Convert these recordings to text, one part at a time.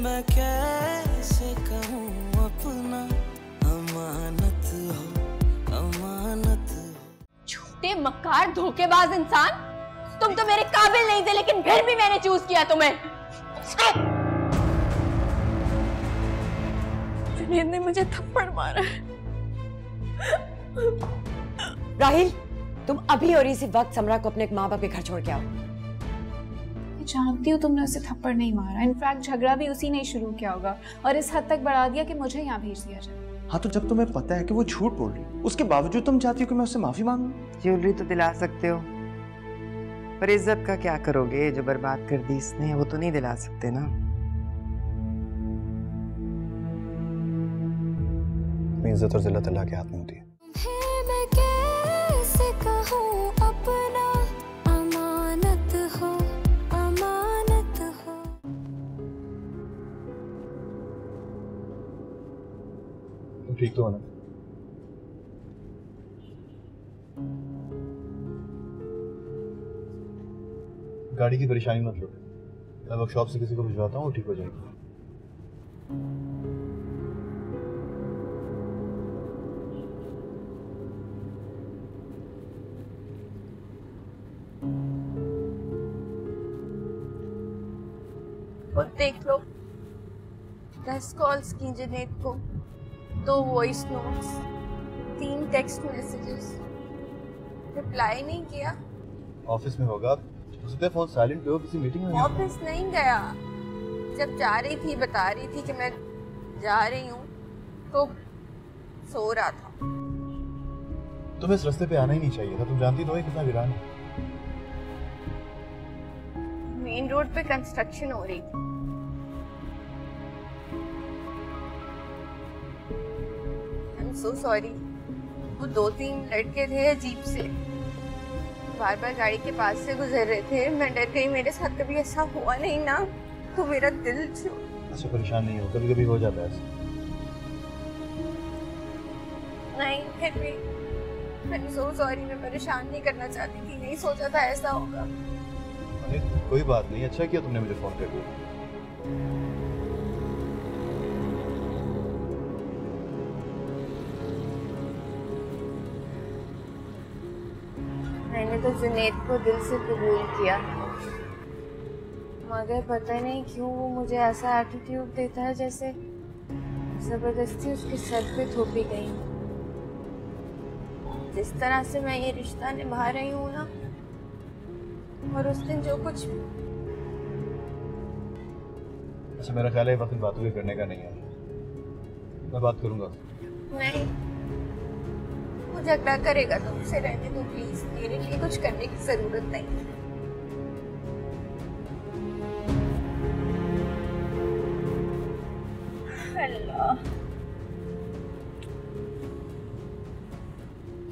मैं कैसे कहूँ अपना, अमानत हो, अमानत हो। झूठे मक्कार धोखेबाज इंसान, तुम तो मेरे काबिल नहीं थे, लेकिन फिर भी मैंने चूज किया तुम्हें। जुनैद ने मुझे थप्पड़ मारा है। राहिल, तुम अभी और इसी वक्त समरा को अपने माँ बाप के घर छोड़ के आओ। मैं जानती हूँ तुमने उसे थप्पड़ नहीं मारा, इनफैक्ट झगड़ा भी उसी ने शुरू किया होगा और इस हद तक बढ़ा दिया कि मुझे यहाँ भेज दिया जाए। हाँ, तो जब तुम्हें पता है कि वो झूठ बोल रही है, उसके बावजूद तुम चाहती हो कि मैं उससे माफी मांगूं? ज्वेलरी तो दिला सकते हो, पर इज्जत का क्या करोगे? जो बर्बाद कर दी इसने, वो तो नहीं दिला सकते ना। इज्जत और जिल्लत अल्लाह के हाथ में होती है। मैं कैसे कहूँ अपना, अमानत हो, अमानत हो। तुम ठीक तो हो ना? गाड़ी की परेशानी मत लो, मैं वर्कशॉप से किसी को भिजवाता हूँ, वो ठीक हो जाएगी। और देख लो, 10 कॉल्स की जुनैद को, 2 voice notes, 3 text messages, reply नहीं किया। ऑफिस में होगा, उसका फोन साइलेंट पे हो, किसी मीटिंग में। ऑफिस नहीं गया, जब जा रही थी बता रही थी कि मैं जा रही हूँ, तो सो रहा था। तुम्हें इस रास्ते पे आना ही नहीं चाहिए था, तुम जानती तो है कितना वीरान है। मेन रोड पे कंस्ट्रक्शन हो रही थी। I am so sorry. वो 2-3 लड़के थे अजीब से, बार बार गाड़ी के पास से गुजर रहे थे। मैं डर गई, मेरे साथ कभी ऐसा हुआ नहीं ना, तो मेरा दिल अच्छा, परेशान नहीं हो, कभी कभी हो जाता है ऐसा। नहीं, फिर भी आई एम सो सॉरी। मैं परेशान नहीं करना चाहती थी, नहीं सोचा था ऐसा होगा। कोई बात नहीं, अच्छा किया तुमने मुझे फोन कर दिया। मैंने तो जुनैद को दिल से कबूल किया, मगर पता नहीं क्यों वो मुझे ऐसा एटीट्यूड देता है जैसे जबरदस्ती उसके सर पे थोपी गई। जिस तरह से मैं ये रिश्ता निभा रही हूँ ना, और उस दिन जो कुछ। अच्छा, मेरा ख्याल है वक्त बातों के करने का नहीं है, मैं बात करूंगा। नहीं, वो झगड़ा करेगा तो उसे रहने दो प्लीज, मेरे लिए कुछ करने की जरूरत नहीं। अल्लाह,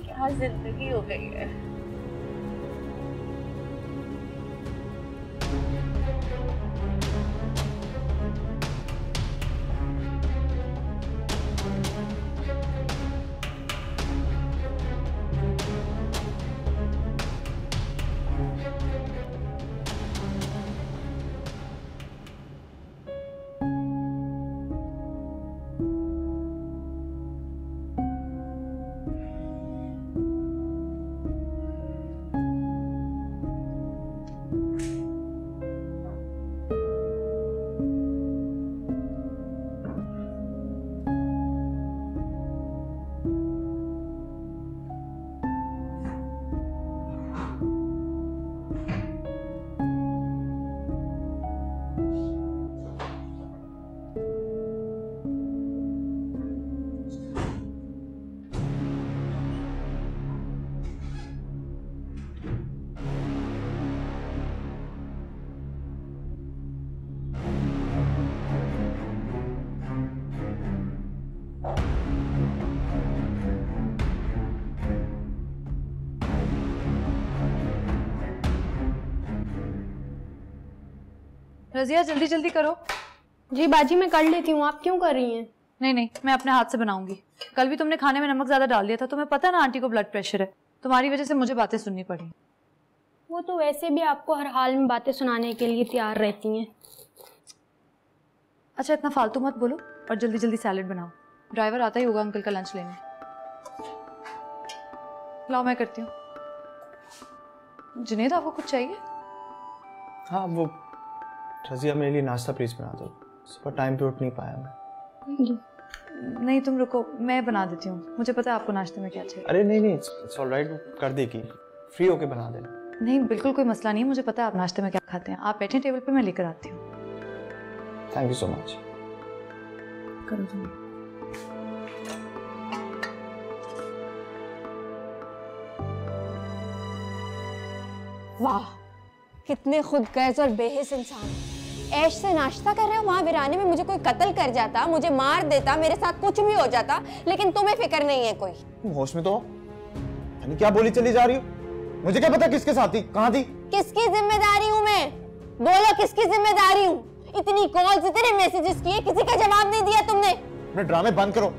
क्या जिंदगी हो गई है। रजिया जल्दी जल्दी करो। जी बाजी मैं कर लेती हूँ, आप क्यों कर रही हैं? नहीं नहीं, मैं अपने हाथ से बनाऊंगी। कल भी तुमने खाने में नमक ज्यादा डाल दिया था, तुम्हें पता ना आंटी को ब्लड प्रेशर है, तुम्हारी वजह से मुझे बातें सुननी पड़ी। वो तो वैसे भी आपको हर हाल में बातें सुनाने के लिए तैयार रहती हैं। अच्छा इतना फालतू मत बोलो और जल्दी जल्दी सैलेड बनाओ। ड्राइवर आता ही होगा अंकल का लंच लेने। लाओ मैं करती हूँ। जुनेद आपको कुछ चाहिए? हाँ वो रजिया मेरे लिए नाश्ता प्लीज बना दो, सुबह टाइम पे उठ नहीं पाया मैं। नहीं तुम रुको, मैं बना देती हूँ, मुझे पता है आपको नाश्ते में क्या चाहिए। अरे नहीं नहीं इट्स ऑलराइट, कर देगी, फ्री होके बना देना। नहीं बिल्कुल कोई मसला नहीं है, मुझे पता है आप नाश्ते में क्या खाते हैं। आप बैठे टेबल पे, मैं लेकर आती हूँ। Thank you so much. करो तुम। वाह, कितने खुदगर्ज और बेहिस इंसान। ऐश से नाश्ता कर रहे हो, वहाँ वीराने में मुझे कोई कत्ल कर जाता, मुझे मार देता, मेरे साथ कुछ भी हो जाता, लेकिन तुम्हें फिक्र नहीं है कोई। होश में तो यानी क्या बोली चली जा रही हो? मुझे क्या पता किसके साथ थी, कहाँ थी? किसकी जिम्मेदारी हूँ मैं? बोलो किसकी जिम्मेदारी हूँ? इतनी कॉल्स, इतने मैसेजेस किए, किसी का जवाब नहीं दिया तुमने। अपने ड्रामे बंद करो।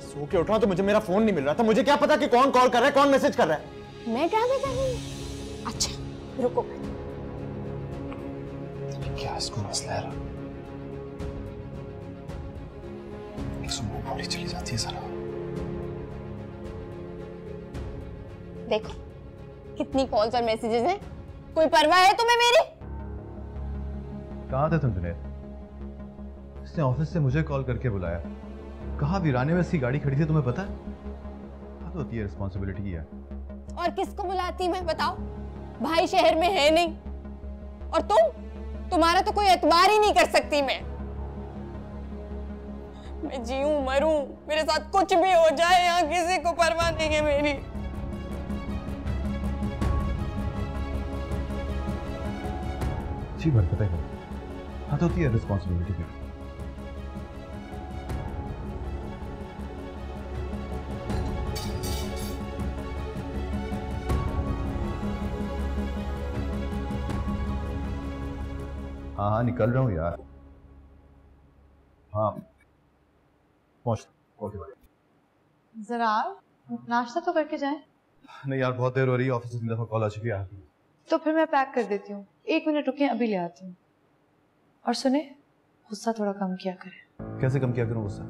सो के उठा तो मुझे मेरा फोन नहीं मिल रहा था, मुझे क्या पता कि कौन कॉल कर रहा है, कौन मैसेज कर रहा है। मैं ड्रामे कर रही हूँ? अच्छा रुको, क्या इसको मसला है? एक सुबह बोली चली जाती है सारा। देखो कितनी कॉल्स और मैसेजेस हैं, कोई परवाह है तुम्हें मेरी? कहाँ थे तुम जुनैद? इसने ऑफिस से मुझे कॉल करके बुलाया, कहा वीराने में इसकी गाड़ी खड़ी थी, तुम्हें पता है? क्या तो होती है रिस्पॉन्सिबिलिटी की यार। और किसको बुलाती मैं, बताओ? भाई शहर में है नहीं, और तुम्हारा तो कोई एतबार ही नहीं कर सकती मैं जीऊं मरूं, मेरे साथ कुछ भी हो जाए, यहाँ किसी को परवाह नहीं है मेरी। अच्छी हरकत है, हाँ तो होती है रिस्पॉन्सिबिलिटी की। हाँ हाँ निकल रहा हूँ यार। हाँ पहुँच। जरा नाश्ता तो करके जाएं। नहीं यार बहुत देर हो रही है, ऑफिस से 3 दफा कॉल आ चुकी है। तो फिर मैं पैक कर देती हूँ, 1 मिनट रुकिए, अभी ले आती हूँ। और सुने, गुस्सा थोड़ा कम किया करें। कैसे कम किया करूँ गुस्सा?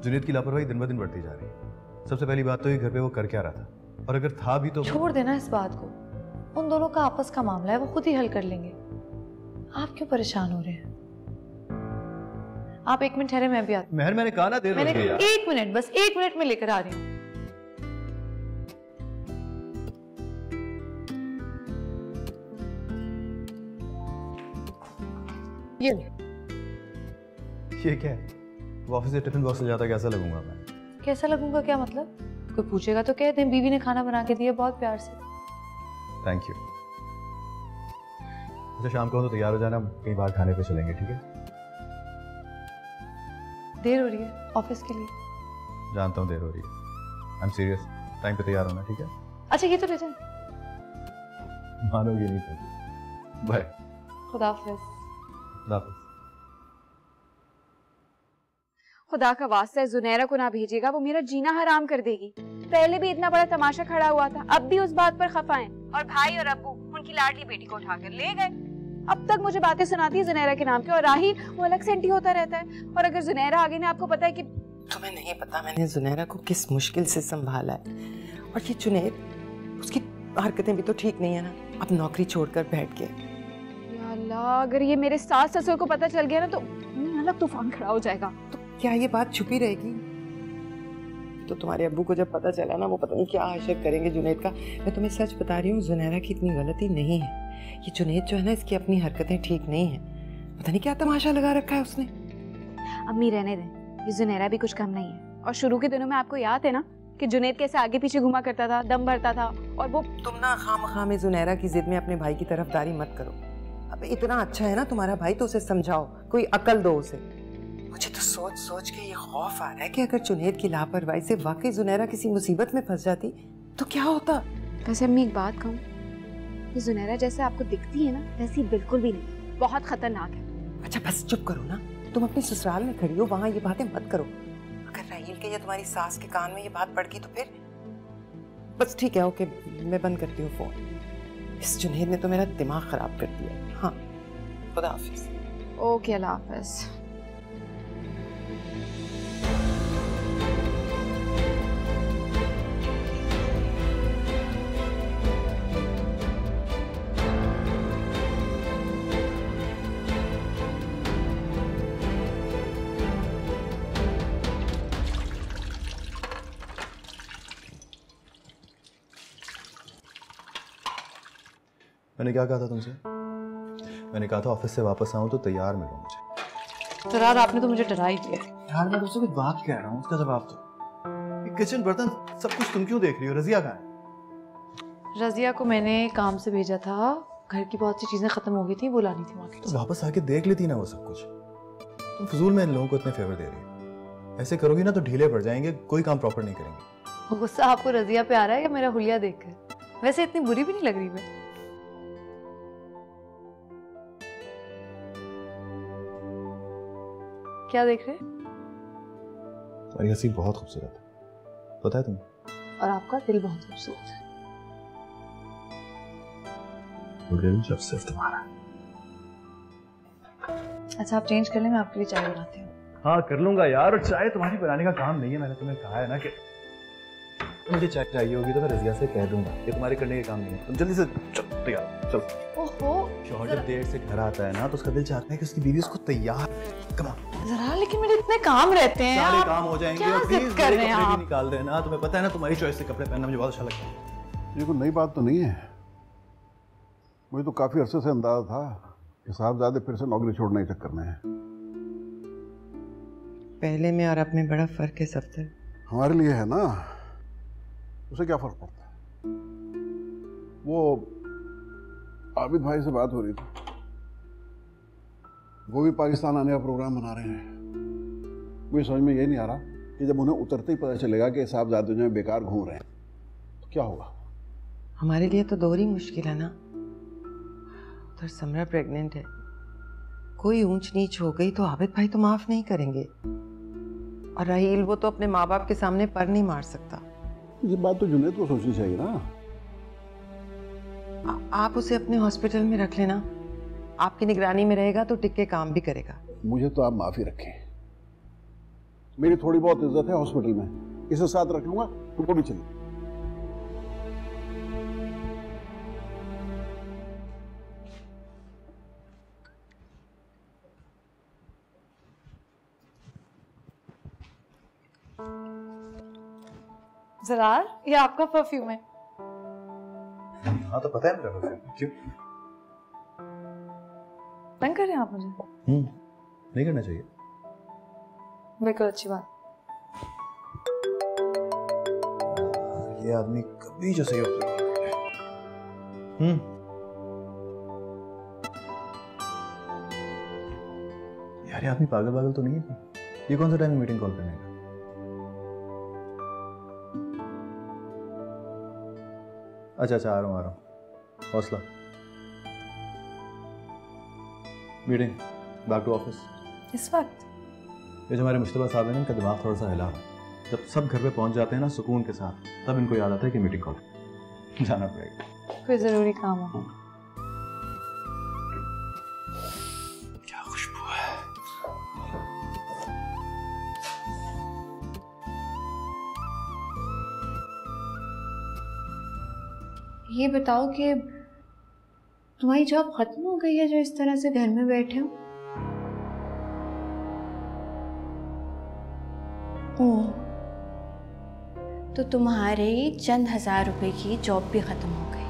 जुनैद की लापरवाही दिन ब दिन बढ़ती जा रही है। सबसे पहली बात तो ये घर पे वो कर क्या रहा था, और अगर था भी तो छोड़ देना इस बात को, उन दोनों का आपस का मामला है, वो खुद ही हल कर लेंगे। आप क्यों परेशान हो रहे हैं? आप 1 मिनट ठहरे, मैं भी आती हूँ। मेहर मैंने कहा ना देर हो गई यार। 1 मिनट, बस 1 मिनट में लेकर आ रही हूँ। ये क्या है? वो ऑफिस से टिफिन बॉक्स ले जाता, कैसा लगूंगा मैं? कैसा लगूंगा क्या मतलब? कोई पूछेगा तो कह दें बीवी ने खाना बना के दिया बहुत प्यार से। Thank you. अच्छा शाम को तो तैयार हो जाना, कहीं बाहर खाने पे चलेंगे, ठीक है? देर हो रही है ऑफिस के लिए। जानता हूँ देर हो रही है, आई एम सीरियस। टाइम पे तैयार होना, ठीक है? अच्छा ये तो ले जाए। मानोगे नहीं तो। बाय। खुदा हाफिज। खुदा का वास्ता है जुनैरा को ना भेजिएगा, वो मेरा जीना हराम कर देगी। पहले भी इतना बड़ा तमाशा खड़ा हुआ था, अब भी उस बात पर खफा हैं। और भाई और अब्बू उनकी लाडली बेटी को उठाकर ले गए। अब तक मुझे बातें सुनाती है जुनैरा के नाम के, और राहिल वो अलग सेंटी होता रहता है। और अगर जुनैरा आगे ना, आपको पता है कि तुम्हें नहीं पता मैंने जुनैरा को किस मुश्किल से संभाला है। और ये जुनैद, उसकी हरकतें भी तो ठीक नहीं है ना, अब नौकरी छोड़कर बैठ गए। या अल्लाह, अगर ये मेरे सास ससुर को पता चल गया ना तो अलग तूफान खड़ा हो जाएगा। तो क्या ये बात छुपी रहेगी? तो तुम्हारे अब्बू को जब पता चला ना, वो पता नहीं क्या आशर करेंगे जुनैद का। मैं तुम्हें सच बता रही हूँ, जुनैरा की इतनी गलती नहीं है। ये जुनैद जो है ना, इसकी अपनी हरकतें ठीक नहीं है। पता नहीं क्या तमाशा लगा रखा है उसने। अम्मी रहने दें, ये जुनैरा भी कुछ कम नहीं है। और शुरू के दिनों में आपको याद है ना कि जुनैद कैसे आगे पीछे घुमा करता था, दम भरता था। और वो तुम ना खामखा में जुनैरा की जिद में अपने भाई की तरफदारी मत करो। अब इतना अच्छा है ना तुम्हारा भाई, तो उसे समझाओ, कोई अकल दो उसे। मुझे तो सोच सोच के ये खौफ आ रहा है कि अगर जुनैद की लापरवाही से वाकई जुनैरा किसी मुसीबत में फंस जाती तो क्या होता। वैसे अम्मी एक बात कहूँ, ये जुनैरा जैसे आपको दिखती है ना, वैसी बिल्कुल भी नहीं, बहुत खतरनाक है। अच्छा बस चुप करो ना, तुम अपने ससुराल में खड़ी हो, वहाँ ये बातें मत करो। अगर राहील के या तुम्हारी सास के कान में ये बात पड़ गई तो फिर बस ठीक है, ओके मैं बंद करती हूँ फोन। इस जुनैद ने तो मेरा दिमाग खराब कर दिया। हाँ खुदा हाफिज। ओके, अल्लाह हाफिज। मैंने क्या कहा था तुमसे? मैंने कहा था ऑफिस से वापस आऊं तो तैयार मिलो मुझे। जरार, आपने तो मुझे डरा ही दिया। यार मैं तुमसे कुछ बात कह रहा हूँ, उसका जवाब दो। किचन बर्तन सब कुछ तुम क्यों देख रही हो? रजिया कहाँ है? रजिया को मैंने काम से भेजा था, घर की बहुत सी चीजें खत्म हो गई थी, वो लानी थी मार्केट तो वापस आके देख लेती ना वो सब कुछ। तुम फजूल में इन लोगों को इतने फेवर दे रही हो। ऐसे करोगी ना तो ढीले पड़ जाएंगे, कोई काम प्रॉपर नहीं करेंगे। गुस्सा आपको रजिया पे आ रहा है या मेरा हुलिया देखकर? वैसे इतनी बुरी भी नहीं लग रही मैं। क्या देख रहे? तुम्हारी हंसी बहुत खूबसूरत है, पता है तुम्हें? और आपका दिल बहुत खूबसूरत है। दिल जब सिर्फ तुम्हारा। अच्छा, आप चेंज कर लें, मैं आपके लिए चाय बनाती हूँ। हाँ कर लूंगा यार, और चाय तुम्हारी बनाने का काम नहीं है। मैंने तुम्हें कहा है ना कि मुझे चाय चाहिए होगी तो मैं रजिया से कह दूंगा, ये तुम्हारे करने का काम नहीं है। तुम जल्दी से चलो, तैयार चलो। ओहो, शौहर जब देर से घर आता है ना तो उसका दिल चाहता है कि उसकी बीवी उसको तैयार कमा। जरा, लेकिन मेरे इतने काम रहते हैं। सारे काम हो जाएंगे क्या और प्लीज कर रहे हैं आप? निकाल देना। तुम्हें पता है ना तुम्हारी चॉइस से कपड़े पहनना मुझे बहुत अच्छा लगता है। ये कोई नई बात तो नहीं है। मुझे तो काफी अरसे से अंदाजा था कि साहबजादे फिर से नौकरी छोड़ने के चक्कर में है। पहले में और अब में बड़ा फर्क है सफदर। हमारे लिए है ना, उसे क्या फर्क पड़ता है? वो आबिद भाई से बात हो रही थी, वो भी पाकिस्तान आने का प्रोग्राम बना रहे हैं। मुझे समझ में ये नहीं आ रहा कि जब उन्हें उतरते ही पता चलेगा कि साहबजादे जो हैं बेकार घूम रहे हैं तो क्या होगा? हमारे लिए तो दोहरी मुश्किल है ना। उधर समरा प्रेग्नेंट है, कोई ऊंच नीच हो गई तो आबिद भाई तो माफ नहीं करेंगे, और राहील वो तो अपने माँ बाप के सामने पर नहीं मार सकता। ये बात तो जुनैद को सोचनी चाहिए ना। आप उसे अपने हॉस्पिटल में रख लेना, आपकी निगरानी में रहेगा तो टिक के काम भी करेगा। मुझे तो आप माफी रखें, मेरी थोड़ी बहुत इज्जत है हॉस्पिटल में, इसे साथ रख लूंगा, तुमको भी चलिए। जरार, ये आपका परफ्यूम है। हाँ तो पता है मेरा परफ्यूम। क्यों तंग कर रहे हैं आप मुझे? नहीं करना चाहिए। बिल्कुल अच्छी बात। ये आदमी कभी जो सही होता है। यार ये आदमी पागल पागल तो नहीं है? ये कौन सा टाइम है मीटिंग कॉल करने का? अच्छा आ रहा हूँ। हौसला। Meeting, back to office. इस वक्त? ये जो हमारे मुश्तबा साहब हैं ना, इनका दिमाग थोड़ा सा हिला। जब सब घर पे पहुंच जाते हैं ना सुकून के साथ, तब इनको याद आता है कि मीटिंग कॉल जाना पड़ेगा। कोई जरूरी काम हो। क्या खुशबू है। ये बताओ कि तुम्हारी जॉब खत्म हो गई है जो इस तरह से घर में बैठे हो? ओह, तो तुम्हारे चंद हजार रुपए की जॉब भी खत्म हो गई,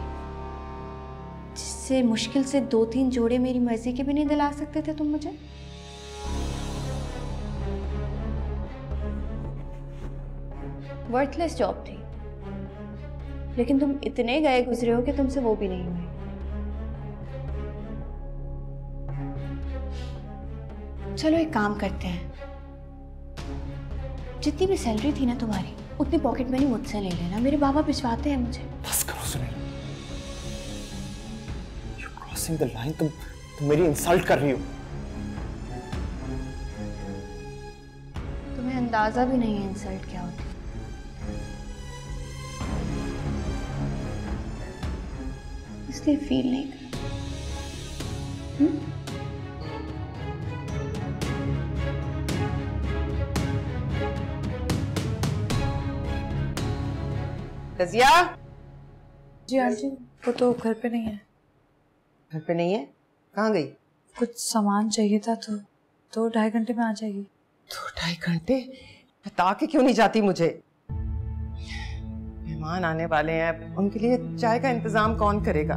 जिससे मुश्किल से 2-3 जोड़े मेरी मर्जी के भी नहीं दिला सकते थे तुम मुझे। वर्थलेस जॉब थी, लेकिन तुम इतने गए गुजरे हो कि तुमसे वो भी नहीं हुए। चलो एक काम करते हैं, जितनी भी सैलरी थी ना तुम्हारी, उतनी पॉकेट मनी मुझसे ले लेना, मेरे बाबा भिजवाते हैं मुझे। बस करो Sunil, You're crossing the line। तुम मेरी इंसल्ट कर रही हो। तुम्हें अंदाजा भी नहीं है इंसल्ट क्या होती है। इसलिए फील नहीं कर। रजिया। जी आंटी, वो तो घर पे नहीं है। घर पे नहीं है? कहाँ गई? कुछ सामान चाहिए था तो 2-2.5 घंटे में आ जाएगी। 2-2.5 घंटे? बता के क्यों नहीं जाती मुझे? मेहमान आने वाले हैं, उनके लिए चाय का इंतजाम कौन करेगा?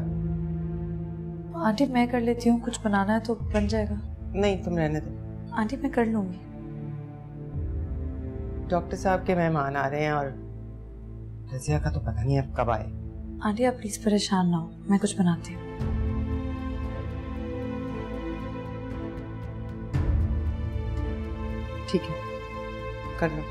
आंटी मैं कर लेती हूँ, कुछ बनाना है तो बन जाएगा। नहीं तुम रहने दो। आंटी मैं कर लूंगी। डॉक्टर साहब के मेहमान आ रहे हैं और रजिया का तो पता नहीं अब कब आए। आंटी आप प्लीज परेशान ना हो, मैं कुछ बनाती हूँ। ठीक है, कर लो।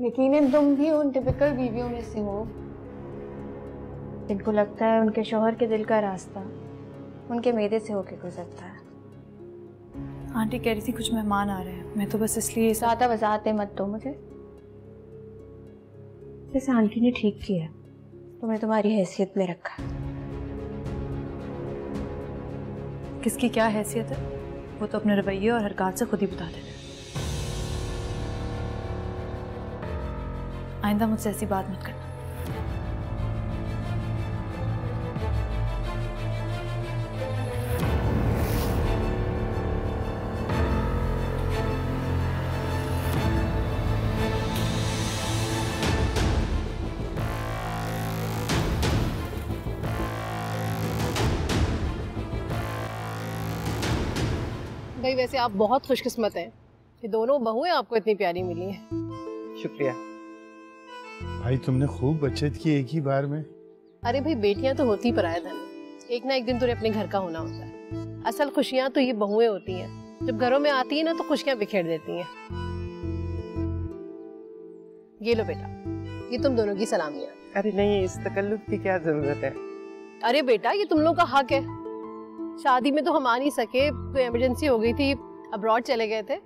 यकीनन तुम भी उन टिपिकल बीवियों में से हो जिनको लगता है उनके शौहर के दिल का रास्ता उनके मैदे से होके गुजरता है। आंटी कह रही थी कुछ मेहमान आ रहे हैं, मैं तो बस इसलिए ज़्यादा वजाहतें मत दो मुझे। जैसे आंटी ने ठीक किया, तुमने तुम्हारी हैसियत में रखा। किसकी क्या हैसियत है वो तो अपने रवैये और हरकत से खुद ही बता देना। आइंदा मुझसे ऐसी बात मत करना। भाई वैसे आप बहुत खुशकिस्मत हैं कि दोनों बहुएं आपको इतनी प्यारी मिली हैं। शुक्रिया भाई, तुमने खूब बचत की एक ही बार में। अरे भाई बेटियां तो होती पराया धन, एक ना एक दिन तुझे अपने घर का होना होता है। असल खुशियां तो ये बहुएं होती हैं, जब घरों में आती है ना तो खुशियां बिखेर देती हैं। ये लो बेटा, ये तुम दोनों की सलामियां। अरे नहीं, इस तकल्लुफ की क्या जरूरत है? अरे बेटा ये तुम लोग का हक है। शादी में तो हम आ नहीं सके, कोई इमरजेंसी हो गई थी, अब्रॉड चले गए थे।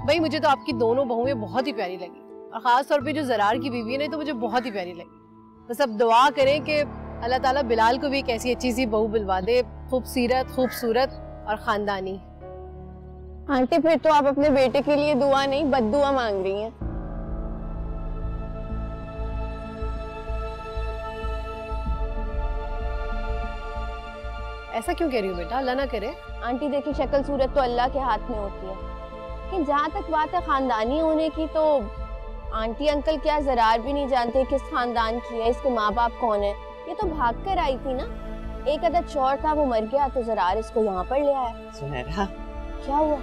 भाई मुझे तो आपकी दोनों बहुएं बहुत ही प्यारी लगी, और खास तौर पे जो जरार की बीवी है ना तो मुझे बहुत ही प्यारी लगी। बस अब दुआ करें कि अल्लाह ताला बिलाल को भी एक ऐसी अच्छी सी बहू बिलवा दे, खूबसूरत और खानदानी। आंटी फिर तो आप अपने बेटे के लिए दुआ नहीं बद्दुआ मांग रही हैं। ऐसा क्यों कह रही हो बेटा? अल्लाह ना करे। आंटी देखिए, शक्ल सूरत तो अल्लाह के हाथ में होती है, लेकिन जहाँ तक बात है खानदानी होने की, तो आंटी अंकल क्या जरार भी नहीं जानते किस खानदान की है, इसके माँ बाप कौन है। ये तो भाग कर आई थी ना, एक अदद चौर था वो मर गया तो जरार इसको यहाँ पर ले आया। सुनहरा क्या हुआ?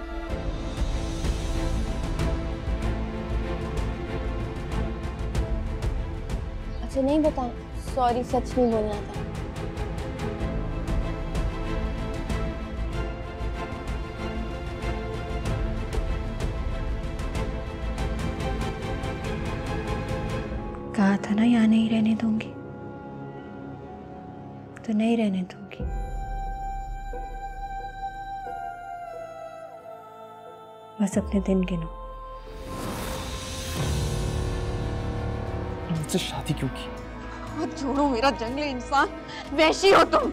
अच्छा नहीं बताएं, सॉरी सच नहीं बोलना था। कहा था ना यहाँ नहीं रहने दूंगी, तो नहीं रहने दूंगी। बस अपने दिन गिनो। मुझसे शादी क्यों की? मत छोड़ो मेरा जंगली इंसान, वैशी हो तुम।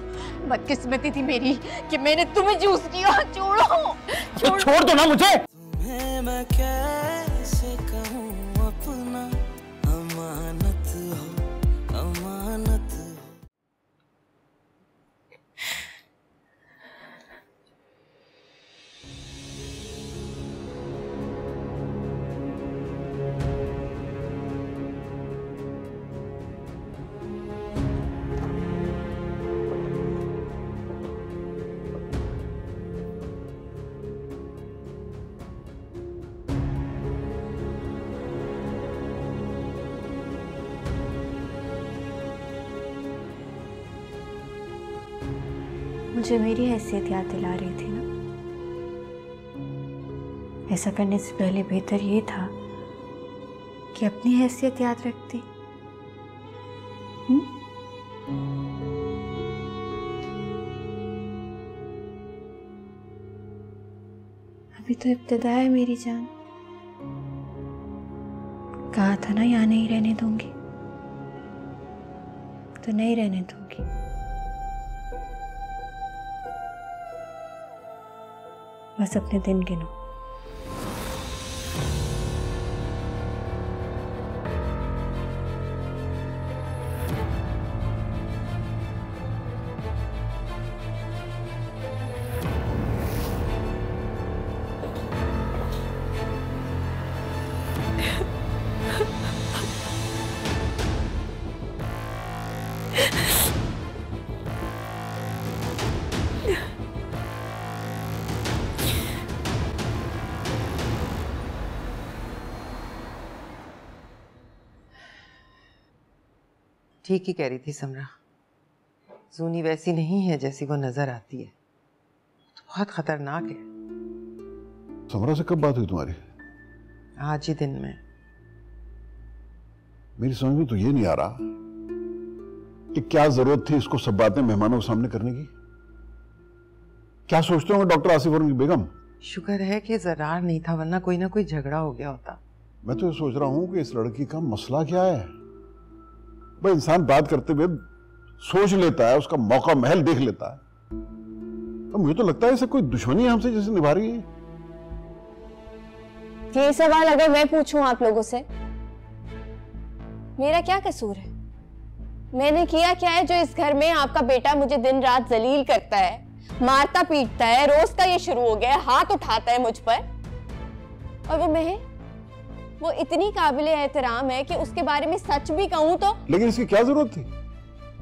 बदकिस्मती थी मेरी कि मैंने तुम्हें चूज किया। छोड़ो छोड़ दो ना मुझे। तुम्हें मैं कैसे कहूँ अपना, अमानत हो अमानत हो। मुझे मेरी हैसियत याद दिला रही थी ना, ऐसा करने से पहले बेहतर ये था कि अपनी हैसियत याद रखती। अभी तो इब्तिदा है मेरी जान। कहा था ना यहाँ नहीं रहने दूंगी, तो नहीं रहने दूंगी। बस अपने दिन गिनो। ठीक ही कह रही थी समरा, जूनी वैसी नहीं है जैसी वो नजर आती है, तो बहुत खतरनाक है। समरा से कब बात हुई तुम्हारी? आज ही दिन में। मेरी समझ में तो ये नहीं आ रहा कि क्या जरूरत थी इसको सब बातें मेहमानों के सामने करने की। क्या सोचते होंगे डॉक्टर आसिफ और उनकी बेगम? शुक्र है कि जरार नहीं था, वरना कोई ना कोई झगड़ा हो गया होता। मैं तो ये सोच रहा हूं कि इस लड़की का मसला क्या है। भाई इंसान बात करते हुए सोच लेता है, उसका मौका महल देख लेता है। अब मुझे तो लगता है इसे कोई दुश्मनी हमसे जैसे निभा रही है। ये सवाल अगर मैं पूछूं आप लोगों से, मेरा क्या कसूर है? मैंने किया क्या है जो इस घर में आपका बेटा मुझे दिन रात जलील करता है, मारता पीटता है, रोज का ये शुरू हो गया है, हाथ उठाता है मुझ पर। और वो इतनी काबिले एहतराम है कि उसके बारे में सच भी कहूं तो। लेकिन इसकी क्या जरूरत थी?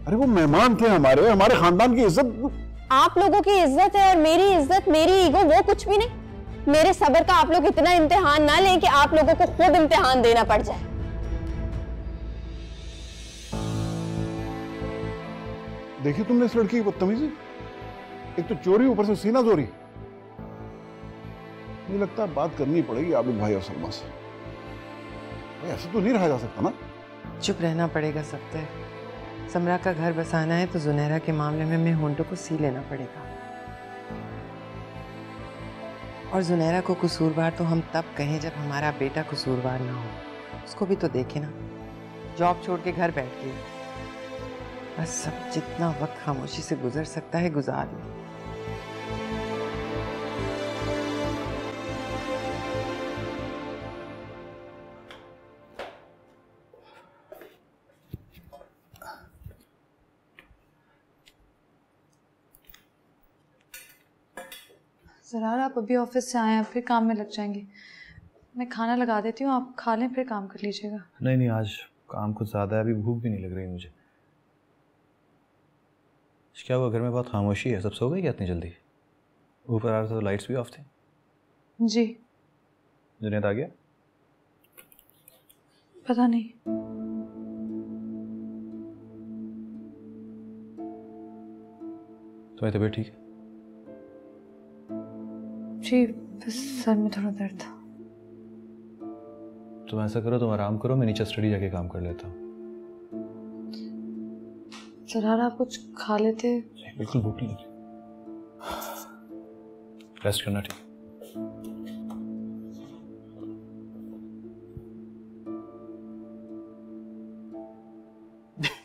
अरे वो मेहमान थे हमारे खानदान की इज्जत। आप लोगों की इज्जत है और मेरी इज्जत, मेरी ईगो, वो कुछ भी नहीं। मेरे सब्र का आप लोग इतना इम्तिहान ना लें कि आप लोगों को खुद इम्तिहान देना पड़ जाए। देखिए तुमने इस लड़की की बदतमीजी, एक तो चोरी, ऊपर से सीना चोरी। मुझे लगता है बात करनी पड़ेगी आबिद भाई और सलमा से। ऐसे तो नहीं रहा जा सकता ना। चुप रहना पड़ेगा सबसे। समरा का घर बसाना है तो जुनैरा के मामले में मैं होंठों को सी लेना पड़ेगा। और जुनैरा को कसूरवार तो हम तब कहें जब हमारा बेटा कसूरवार ना हो। उसको भी तो देखे ना, जॉब छोड़ के घर बैठ गई। बस सब जितना वक्त खामोशी से गुजर सकता है गुजार ले। ज़रार आप अभी ऑफिस से आए हैं, फिर काम में लग जाएंगे। मैं खाना लगा देती हूँ, आप खा लें फिर काम कर लीजिएगा। नहीं आज काम कुछ ज़्यादा है, अभी भूख भी नहीं लग रही मुझे। क्या हुआ, घर में बहुत खामोशी है, सब सो गए क्या इतनी जल्दी? ऊपर आ रहा था तो लाइट्स भी ऑफ थे। जी। जुनैद आ गया? पता नहीं। तुम्हारी तबीयत ठीक है? जी, बस सर में थोड़ा दर्द था। तुम ऐसा करो, तुम आराम करो, मैं नीचे स्टडी जाके काम कर लेता हूँ। ज़रार आप कुछ खा लेते? बिल्कुल भूख नहीं लगी। रेस्ट करना ठीक।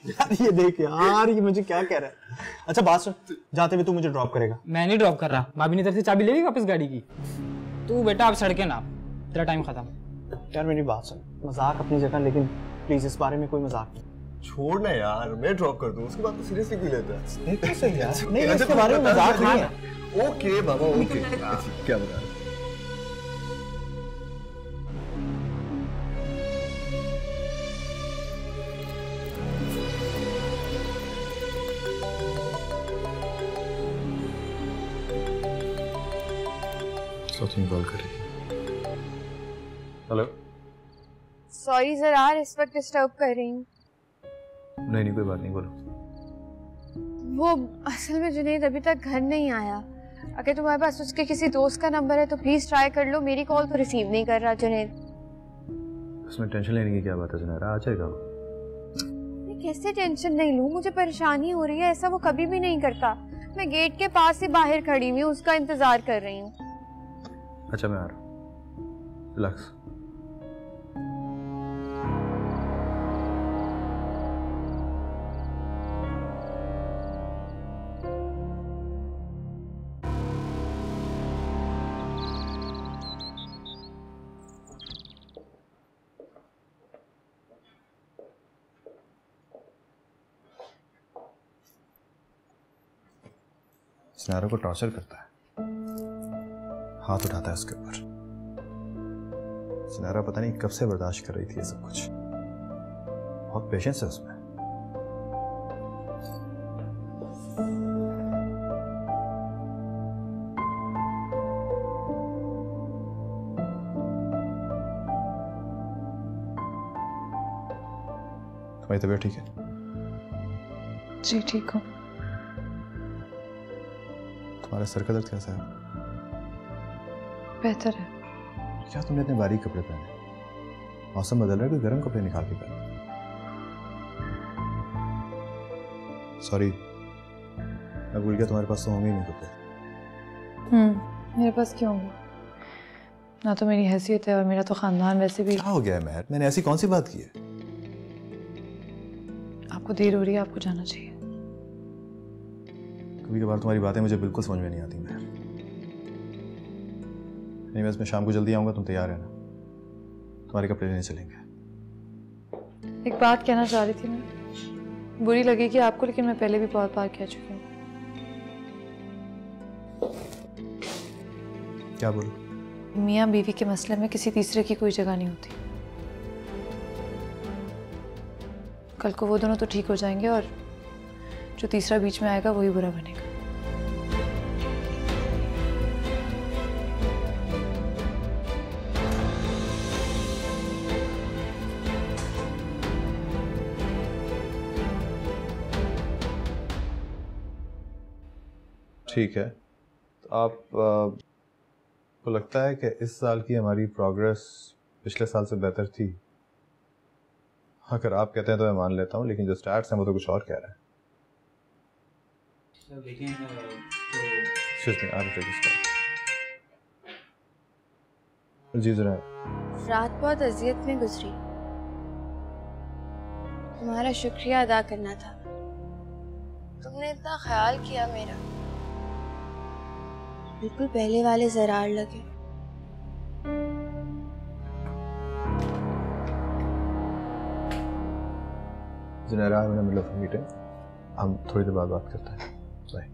यार ये देख यार, ये मुझे क्या कह रहा है। अच्छा बात सुन, जाते हुए तू मुझे ड्रॉप करेगा? मैं नहीं ड्रॉप कर रहा, भाभी ने तरफ से चाबी लेगी वापस गाड़ी की। तू बेटा अब सड़के ना, तेरा टाइम खत्म। यार मेरी बात सुन, मजाक अपनी जगह, लेकिन प्लीज इस बारे में कोई मजाक नहीं। छोड़ ना यार, मैं ड्रॉप कर दूं, उसके बाद तो सीरियसली क्यों लेता है? नहीं तो सही यार, नहीं इसके बारे में मजाक नहीं है। ओके बाबा ओके। क्या बता रहे? सचिन कॉल कर रही है। हेलो। सॉरी ज़रार, इस वक्त डिस्टर्ब कर रही हूँ। नहीं कोई बात नहीं, बोलो। वो असल में जुनैद अभी तक घर नहीं आया। अगर तुम्हारे पास उसके किसी दोस्त का नंबर है तो प्लीज ट्राई कर लो। मेरी कॉल तो रिसीव नहीं कर रहा जुनैद। इसमें टेंशन लेने की क्या बात है जुनैरा, आ जाएगा। मैं कैसे टेंशन नहीं लूं, मुझे परेशानी हो रही है। ऐसा वो कभी भी नहीं करता। मैं गेट के पास से बाहर खड़ी हुई हूँ, उसका इंतजार कर रही हूँ। अच्छा मैं आ रहा हूँ, रिलैक्स। सुनैरा को टॉर्चर करता है, हाथ उठाता है उसके ऊपर। सुनैरा पता नहीं कब से बर्दाश्त कर रही थी ये सब कुछ। बहुत पेशेंस है उसमें। तुम्हारी तबीयत ठीक है? जी ठीक हूँ। तुम्हारा सर का दर्द कैसा है? बेहतर है। क्या तुमने इतने बारीक कपड़े पहने? मौसम बदल रहा है, कोई गर्म कपड़े निकाल के पहने। सॉरी, मैं भूल गया तुम्हारे पास तो होंगे ही नहीं कपड़े। मेरे पास क्यों होंगे? ना तो मेरी हैसियत है और मेरा तो खानदान वैसे भी। क्या हो गया है महर? मैंने ऐसी कौन सी बात की है? आपको देर हो रही है, आपको जाना चाहिए। कभी कभार तुम्हारी बातें मुझे बिल्कुल समझ में नहीं आती महर। नहीं, मैं शाम को जल्दी आऊंगा, तुम तैयार रहना। तुम्हारे कपड़े लेने चलेंगे। एक बात कहना चाह रही थी मैं, बुरी लगेगी आपको, लेकिन मैं पहले भी बहुत बार कह चुकी हूँ। क्या बोलूं? मियाँ बीवी के मसले में किसी तीसरे की कोई जगह नहीं होती। कल को वो दोनों तो ठीक हो जाएंगे और जो तीसरा बीच में आएगा वही बुरा बनेगा। ठीक है, तो आप को लगता है कि इस साल की हमारी प्रोग्रेस पिछले साल से बेहतर थी? अगर आप कहते हैं तो मैं मान लेता हूँ, लेकिन जो स्टैट्स हैं वो तो कुछ और कह रहे हैं। जी जरा। रात बहुत अजियत में गुजरी। तुम्हारा शुक्रिया अदा करना था। तुमने इतना ख्याल किया मेरा। बिल्कुल पहले वाले जरार लगे। Junaira, I'm in the middle of a meeting. हम थोड़ी देर बाद बात करते हैं। बाय।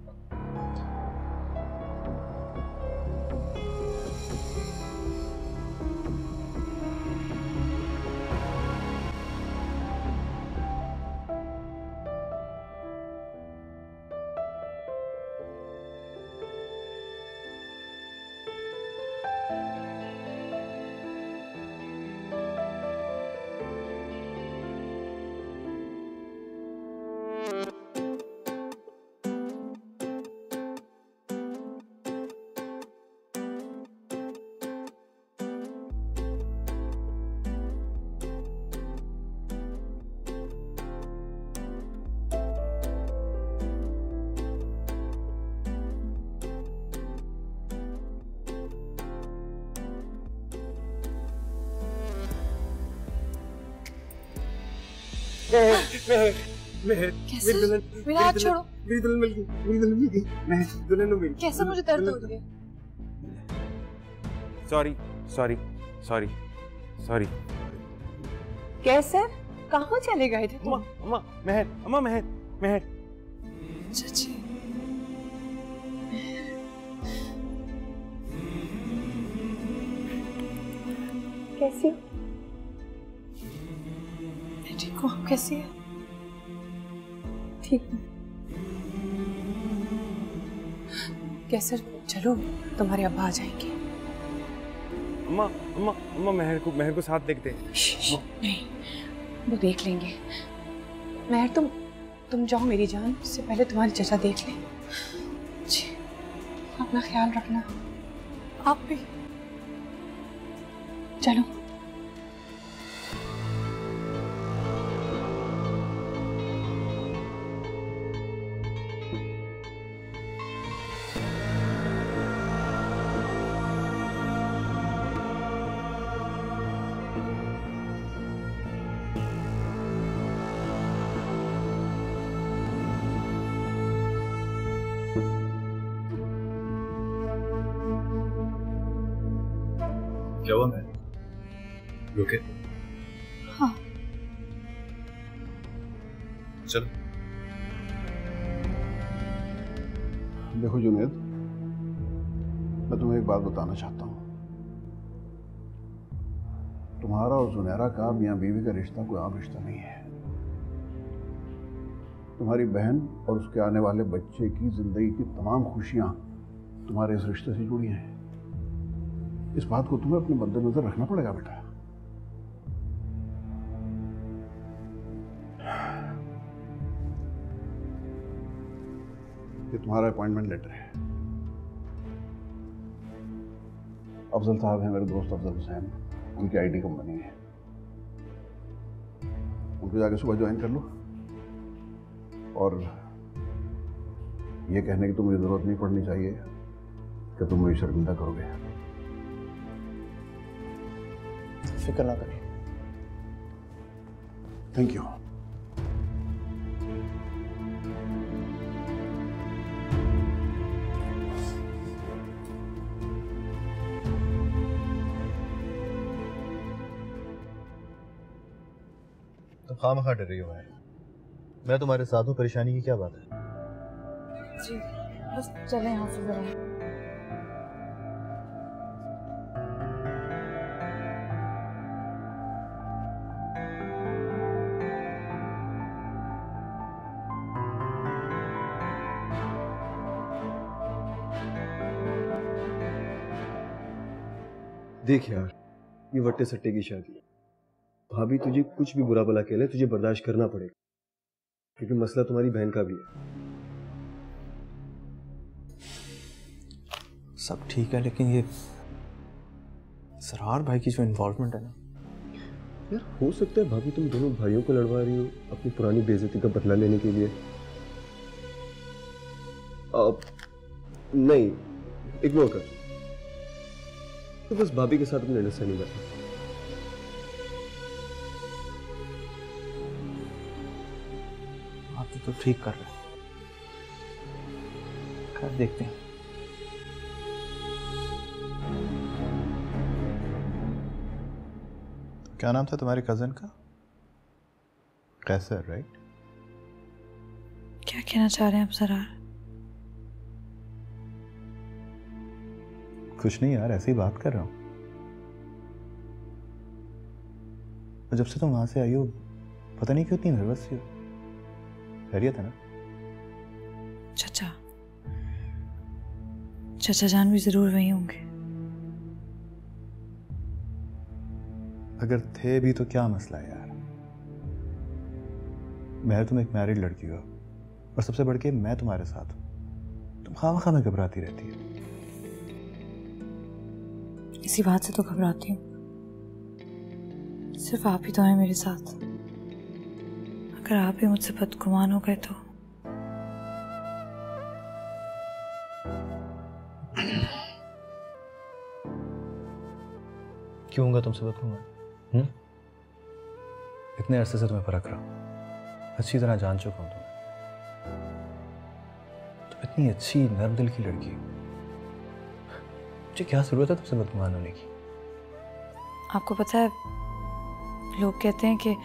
कैसे? मेरा हाथ छोड़ो। मेरी दुल्हन मिल गई, मेरी दुल्हन मिल गई, मैं दुल्हन मिल गई। कैसे मुझे दर्द हो रही है? Sorry sorry sorry sorry. कैसे? कहाँ चले गए थे? अम्मा महर, अम्मा महर, महर। चाची। कैसी? ठीक हो? आप कैसी है? ठीक हूँ। कैसे? चलो, तुम्हारे अब्बा आ जाएंगे। अम्मा अम्मा अम्मा, महर को साथ देखते हैं। नहीं, वो देख लेंगे। महर, तुम जाओ मेरी जान, इससे पहले तुम्हारी चचा देख ले। जी। अपना ख्याल रखना। आप भी। चलो। क्या हुआ मैं? ओके? हाँ। चलो। देखो जुनैद, मैं तुम्हें एक बात बताना चाहता हूँ। तुम्हारा और जुनैरा का मियाँ बीवी का रिश्ता कोई आम रिश्ता नहीं है। तुम्हारी बहन और उसके आने वाले बच्चे की जिंदगी की तमाम खुशियां तुम्हारे इस रिश्ते से जुड़ी हैं। इस बात को तुम्हें अपने मद्देनजर रखना पड़ेगा बेटा। ये तुम्हारा अपॉइंटमेंट लेटर है। अफजल साहब हैं मेरे दोस्त अफजल हुसैन, उनकी आईटी कंपनी है। उनको जाके सुबह ज्वाइन कर लो और ये कहने की तुम्हें जरूरत नहीं पड़नी चाहिए कि तुम मुझे शर्मिंदा करोगे। फिक्र ना करिए। Thank you. तो खामखा डर रही हो मैं तुम्हारे साथ हूँ, परेशानी की क्या बात है? जी बस चले यहाँ से जरा। देख यार, ये वट्टे सट्टे की शादी है। भाभी तुझे कुछ भी बुरा भला कह ले, तुझे बर्दाश्त करना पड़ेगा, क्योंकि मसला तुम्हारी बहन का भी है। सब ठीक है, लेकिन ये सरार भाई की जो इन्वॉल्वमेंट है ना यार, हो सकता है भाभी तुम दोनों भाइयों को लड़वा रही हो अपनी पुरानी बेइज्जती का बदला लेने के लिए। नहीं, इग्नोर कर, तो बस भाभी के साथ अपनी अंडरस्टैंडिंग कर। आप तो ठीक कर रहे हैं, कर देखते हैं। क्या नाम था तुम्हारे कजन का? कैसर, राइट? क्या कहना चाह रहे हैं आप सरार? कुछ नहीं यार, ऐसे ही बात कर रहा हूँ। जब से तुम वहां से आई हो, पता नहीं क्यों इतनी नर्वस सी हो। खैरियत है ना? चाचा, चाचा जान भी जरूर वही होंगे। अगर थे भी तो क्या मसला है यार? मैं तुम एक मैरिड लड़की हो, और सबसे बढ़ के मैं तुम्हारे साथ हूं। तुम खामखा में घबराती रहती है। इसी बात से तो घबराती हूँ। सिर्फ आप ही तो हैं मेरे साथ। अगर आप भी मुझसे बदगुमान हो गए तो। क्यों होगा तुमसे बदगुमान? इतने अरसे से तुम्हें परख रहा हूं, अच्छी तरह जान चुका हूं तुम्हें। तुम इतनी अच्छी नर्म दिल की लड़की हो, मुझे क्या जरूरत है तुमसे बदगुमान होने की? आपको पता है, लोग कहते हैं कि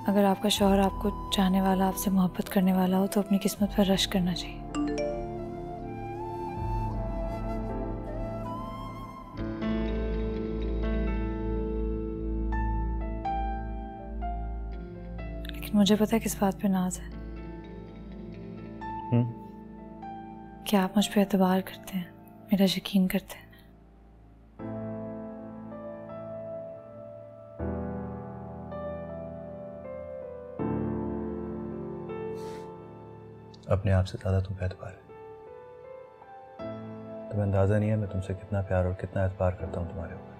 अगर आपका शौहर आपको चाहने वाला, आपसे मोहब्बत करने वाला हो तो अपनी किस्मत पर रश करना चाहिए। लेकिन मुझे पता है किस बात पे नाज है। कि आप मुझ पे एतबार करते हैं, मेरा यकीन करते हैं। अपने आप से ज्यादा तुम पे एतबार है। तुम्हें अंदाज़ा नहीं है मैं तुमसे कितना प्यार और कितना एतबार करता हूँ तुम्हारे ऊपर।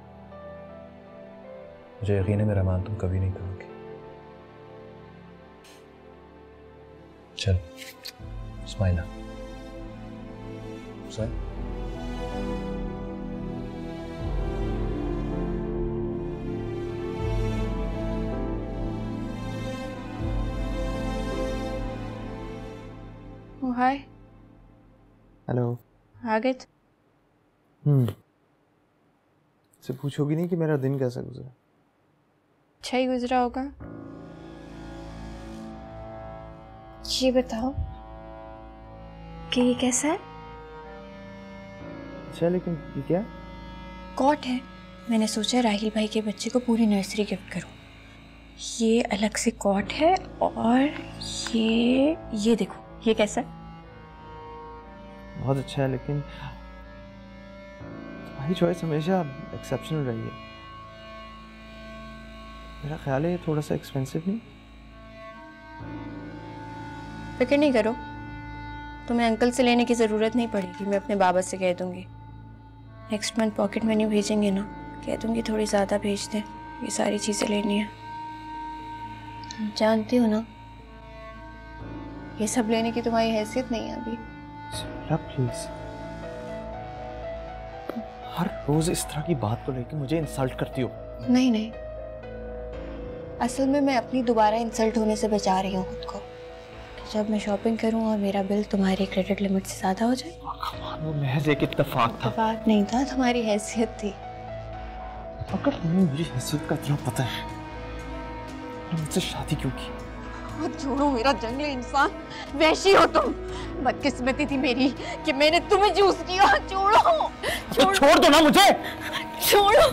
मुझे यकीन है मेरा मान तुम कभी नहीं करोगे। चल स्माइल हाय। हेलो। आ गए? से पूछोगी नहीं कि मेरा दिन कैसा गुजरा? अच्छा ही गुजरा होगा। ये बताओ कि ये कैसा है? अच्छा लेकिन ये क्या? कॉट है। मैंने सोचा राहिल भाई के बच्चे को पूरी नर्सरी गिफ्ट करूं। ये अलग से कॉट है और ये देखो ये कैसा है? बहुत अच्छा है लेकिन तुम्हारी चॉइस हमेशा एक्सेप्शनल रही है। मेरा ख्याल है ये थोड़ा सा एक्सपेंसिव नहीं? फिक्र नहीं करो, तुम्हें अंकल से लेने की ज़रूरत नहीं पड़ेगी। मैं अपने बाबा से कह दूंगी नेक्स्ट मंथ पॉकेट मनी भेजेंगे ना, कह दूंगी थोड़ी ज़्यादा भेज दें, ये सारी चीज़ें लेनी है। जानती हो ना ये सब लेने की तुम्हारी हैसियत नहीं है अभी। प्लीज हर रोज इस तरह की बात को लेकर मुझे इंसल्ट करती हो। नहीं नहीं, असल में मैं अपनी दोबारा इंसल्ट होने से बचा रही हूँ खुद को। जब मैं शॉपिंग करूँ और मेरा बिल तुम्हारी क्रेडिट लिमिट से ज़्यादा हो जाए। वो महज एक इत्तेफाक था। इत्तेफाक नहीं था, तुम्हारी हैसियत थी। अगर तुम्हें मेरी हैसियत का इतना पता है तो मुझसे शादी क्यों की? छोड़ो मेरा जंगली इंसान, वैशी हो तुम। बदकिस्मती थी मेरी कि मैंने तुम्हें चूज किया। छोड़ो, छोड़ दो ना मुझे। छोड़ो।